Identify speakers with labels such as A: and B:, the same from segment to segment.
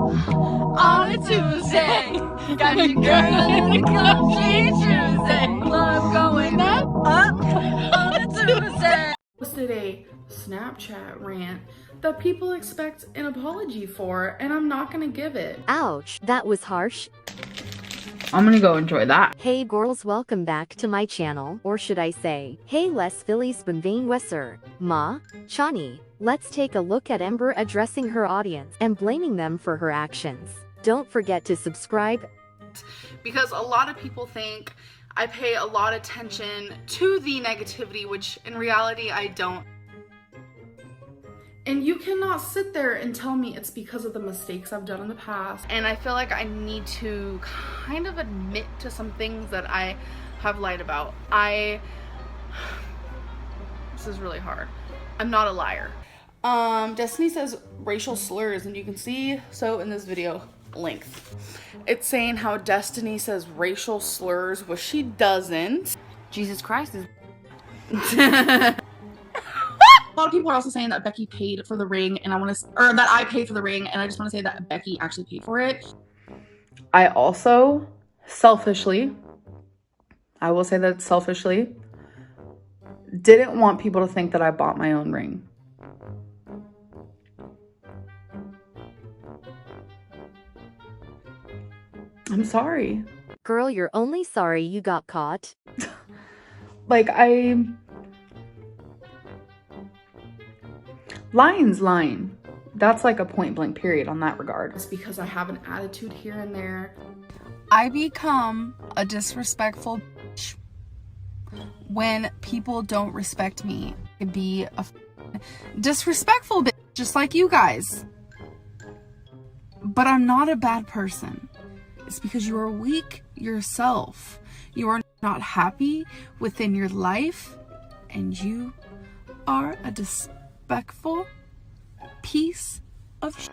A: On a Tuesday, got your girl in the club, she Tuesday. Club going up on a Tuesday.
B: Posted a Snapchat rant that people expect an apology for, and I'm not gonna give it.
C: Ouch, that was harsh.
B: I'm gonna go enjoy that.
C: Hey girls, welcome back to my channel, or should I say, hey les fillies benveen wesser, ma, Chani. Let's take a look at Amber addressing her audience and blaming them for her actions. Don't forget to subscribe.
B: Because a lot of people think I pay a lot of attention to the negativity, which in reality I don't. And you cannot sit there and tell me it's because of the mistakes I've done in the past. And I feel like I need to kind of admit to some things that I have lied about. This is really hard. I'm not a liar. Destiny says racial slurs, and you can see so in this video length. It's saying how Destiny says racial slurs, which she doesn't. Jesus Christ is a lot of people are also saying that Becky paid for the ring, and that I paid for the ring, and I just want to say that Becky actually paid for it. I also selfishly, I will say that selfishly, didn't want people to think that I bought my own ring. I'm sorry.
C: Girl, you're only sorry you got caught.
B: Like, lying's lying. That's like a point blank period on that regard. It's because I have an attitude here and there. I become a disrespectful bitch when people don't respect me. I could be a disrespectful bitch, just like you guys. But I'm not a bad person. It's because you are weak yourself. You are not happy within your life, and you are a disrespectful piece of shit.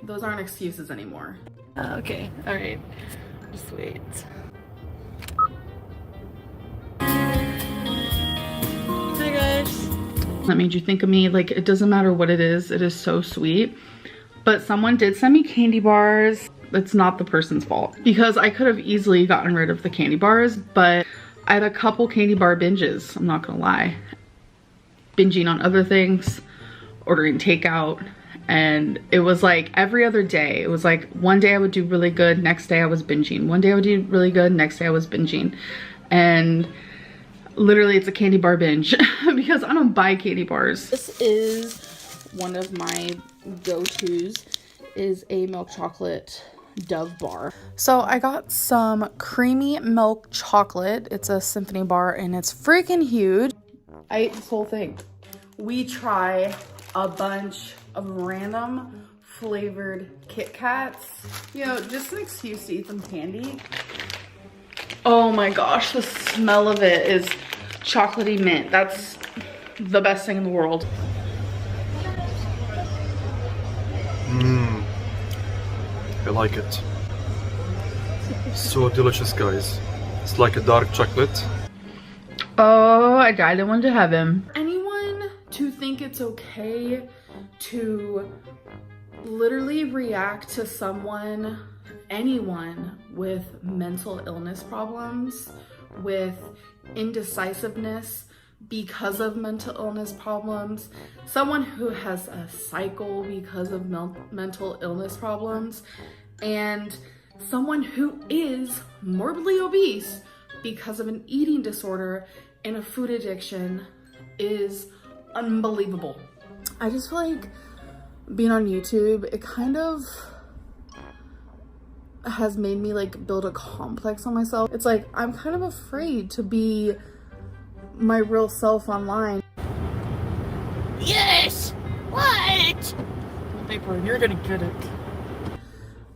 B: Those aren't excuses anymore. Okay, all right. Just wait. Hi guys. That made you think of me. Like, it doesn't matter what it is so sweet. But someone did send me candy bars. It's not the person's fault, because I could have easily gotten rid of the candy bars, but I had a couple candy bar binges, I'm not gonna lie. Binging on other things, ordering takeout, and it was like every other day. It was like one day I would do really good, next day I was binging. One day I would do really good, next day I was binging. And literally it's a candy bar binge because I don't buy candy bars. This is one of my go-tos, is a milk chocolate Dove bar. So I got some creamy milk chocolate. It's a symphony bar and it's freaking huge. I ate this whole thing. We try a bunch of random flavored Kit Kats. You know, just an excuse to eat some candy. Oh my gosh, the smell of it is chocolatey mint. That's the best thing in the world.
D: I like it. So delicious, guys. It's like a dark chocolate.
B: Oh, I guided one to heaven. Anyone to think it's okay to literally react to someone, anyone with mental illness problems, with indecisiveness because of mental illness problems, someone who has a cycle because of mental illness problems, and someone who is morbidly obese because of an eating disorder and a food addiction is unbelievable. I just feel like being on YouTube, it kind of has made me like build a complex on myself. It's like I'm kind of afraid to be my real self online.
A: Yes! What?
B: Paper, you're gonna get it.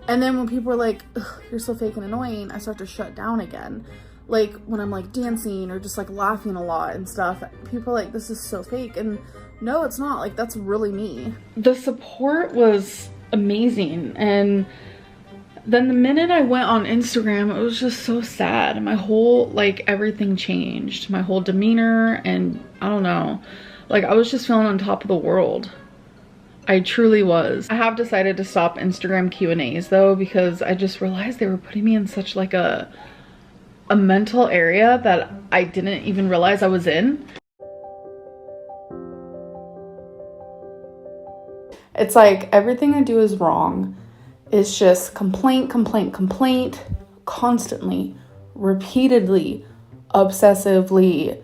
B: And then when people are like, you're so fake and annoying, I start to shut down again. Like when I'm like dancing or just like laughing a lot and stuff, people are like, this is so fake. And no, it's not. Like, that's really me. The support was amazing. And then the minute I went on Instagram, it was just so sad. My whole, like, everything changed. My whole demeanor, and I don't know. Like, I was just feeling on top of the world. I truly was. I have decided to stop Instagram Q&As though, because I just realized they were putting me in such like a mental area that I didn't even realize I was in. It's like everything I do is wrong. It's just complaint, complaint, complaint, constantly, repeatedly, obsessively.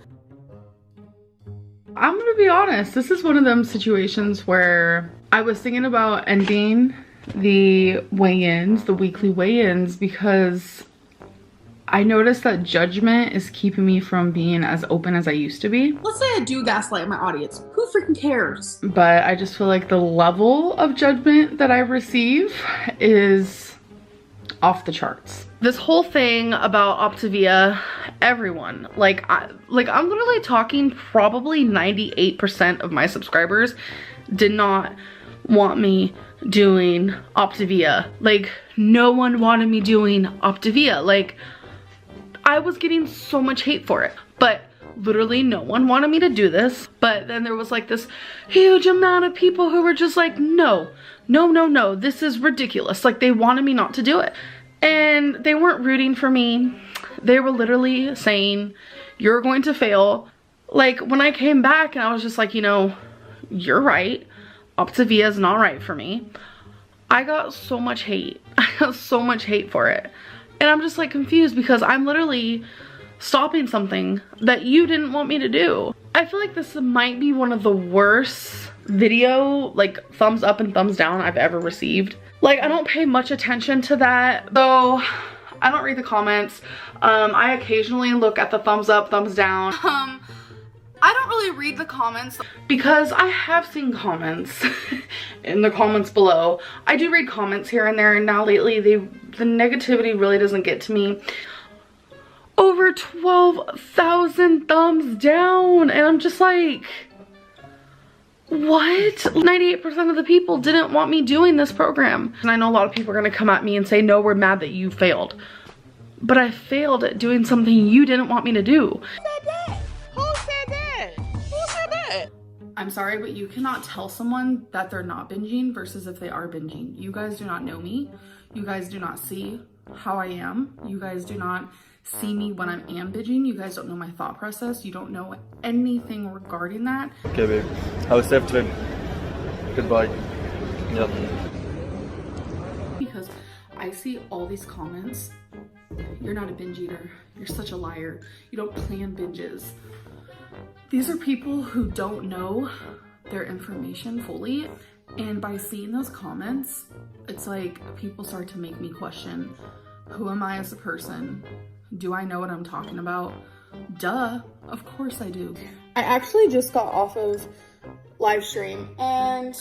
B: I'm gonna be honest, this is one of them situations where I was thinking about ending the weigh-ins, the weekly weigh-ins, because I noticed that judgment is keeping me from being as open as I used to be.
E: Let's say I do gaslight my audience. Who freaking cares?
B: But I just feel like the level of judgment that I receive is off the charts. This whole thing about Optavia, everyone, like I'm literally talking probably 98% of my subscribers did not want me doing Optavia. Like, no one wanted me doing Optavia. Like, I was getting so much hate for it, but literally no one wanted me to do this. But then there was like this huge amount of people who were just like, no, no, no, no, this is ridiculous. Like, they wanted me not to do it. And they weren't rooting for me. They were literally saying, you're going to fail. Like, when I came back and I was just like, you know, you're right. Optavia is not right for me. I got so much hate. I got so much hate for it. And I'm just like confused because I'm literally stopping something that you didn't want me to do. I feel like this might be one of the worst video, like, thumbs up and thumbs down I've ever received. Like, I don't pay much attention to that, though. I don't read the comments. I occasionally look at the thumbs up, thumbs down. I don't really read the comments because I have seen comments in the comments below. I do read comments here and there, and now lately the negativity really doesn't get to me. Over 12,000 thumbs down, and I'm just like, what? 98% of the people didn't want me doing this program. And I know a lot of people are gonna come at me and say, no, we're mad that you failed. But I failed at doing something you didn't want me to do. I'm sorry, but you cannot tell someone that they're not binging versus if they are binging. You guys do not know me. You guys do not see how I am. You guys do not see me when I am binging. You guys don't know my thought process. You don't know anything regarding that.
D: Okay, babe. Have a safe trip. Goodbye. Yep.
B: Because I see all these comments. You're not a binge eater. You're such a liar. You don't plan binges. These are people who don't know their information fully, and by seeing those comments, it's like people start to make me question, who am I as a person? Do I know what I'm talking about? Duh, of course I do. I actually just got off of live stream, and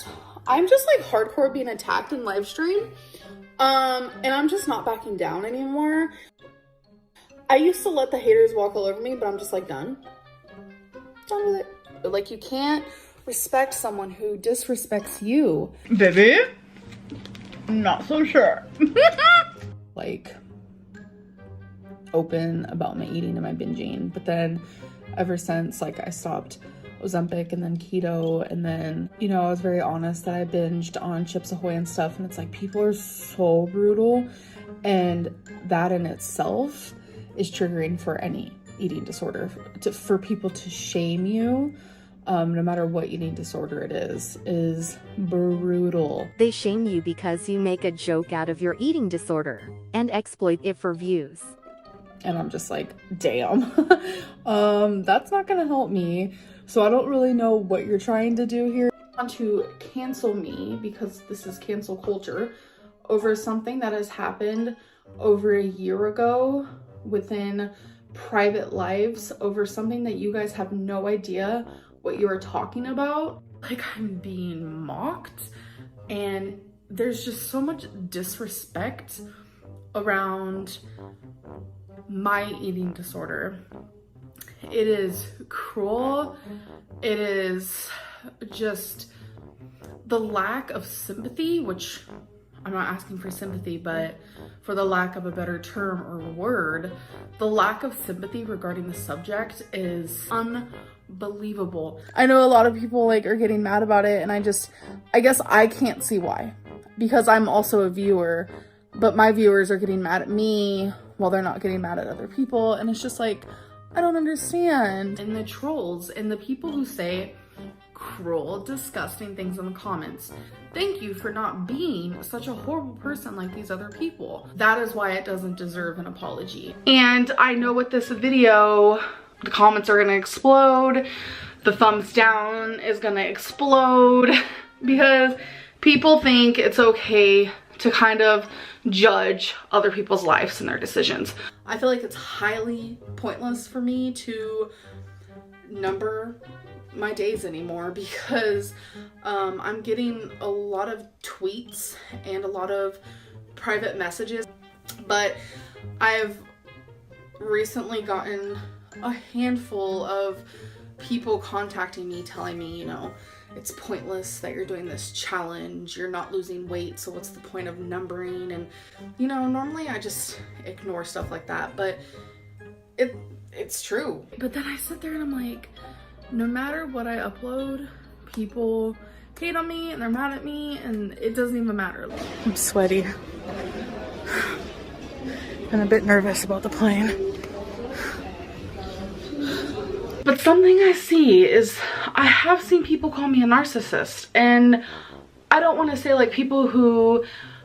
B: I'm just like hardcore being attacked in live stream, and I'm just not backing down anymore. I used to let the haters walk all over me, but I'm just like done with it. Like, you can't respect someone who disrespects you. Baby, not so sure. Like, open about my eating and my binging, but then ever since, like, I stopped Ozempic and then keto, and then, you know, I was very honest that I binged on Chips Ahoy and stuff, and it's like, people are so brutal, and that in itself is triggering for any eating disorder. For people to shame you, no matter what eating disorder it is brutal.
C: They shame you because you make a joke out of your eating disorder and exploit it for views.
B: And I'm just like, damn. That's not gonna help me. So I don't really know what you're trying to do here. You want to cancel me, because this is cancel culture, over something that has happened over a year ago within private lives, over something that you guys have no idea what you are talking about. Like, I'm being mocked, and there's just so much disrespect around my eating disorder. It is cruel. It is just the lack of sympathy, which I'm not asking for sympathy, but for the lack of a better term or word, the lack of sympathy regarding the subject is believable. I know a lot of people like are getting mad about it, and I guess I can't see why, because I'm also a viewer, but my viewers are getting mad at me while they're not getting mad at other people, and it's just like, I don't understand. And the trolls and the people who say cruel, disgusting things in the comments, thank you for not being such a horrible person like these other people. That is why it doesn't deserve an apology. And I know with this video, the comments are gonna explode, the thumbs down is gonna explode, because people think it's okay to kind of judge other people's lives and their decisions. I feel like it's highly pointless for me to number my days anymore, because I'm getting a lot of tweets and a lot of private messages, but I've recently gotten a handful of people contacting me telling me, you know, it's pointless that you're doing this challenge, you're not losing weight, so what's the point of numbering? And you know, normally I just ignore stuff like that, but it's true. But then I sit there and I'm like, no matter what I upload, people hate on me and they're mad at me, and it doesn't even matter. I'm sweaty and a bit nervous about the plane. But something I see is, I have seen people call me a narcissist, and I don't want to say like people who,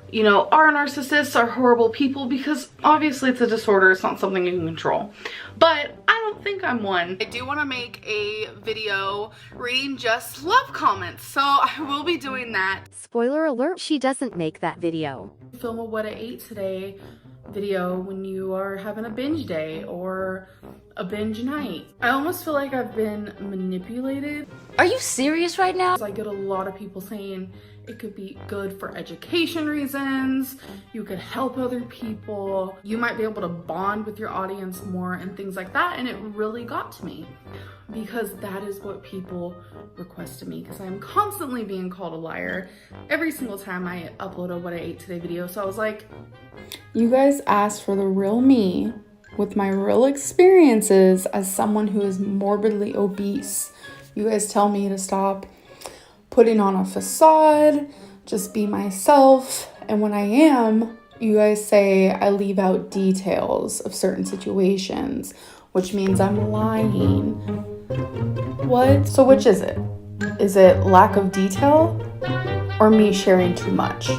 B: you know, are narcissists are horrible people, because obviously it's a disorder, it's not something you can control. But I don't think I'm one. I do want to make a video reading just love comments, so I will be doing that.
C: Spoiler alert, she doesn't make that video.
B: Film a what I ate today video when you are having a binge day or a binge night. I almost feel like I've been manipulated.
A: Are you serious right now?
B: I get a lot of people saying it could be good for education reasons, you could help other people, you might be able to bond with your audience more and things like that, and it really got to me, because that is what people request of me, because I'm constantly being called a liar every single time I upload a what I ate today video. So I was like, you guys asked for the real me with my real experiences as someone who is morbidly obese. You guys tell me to stop putting on a facade, just be myself, and when I am, you guys say I leave out details of certain situations, which means I'm lying. What? So which is it? Is it lack of detail or me sharing too much?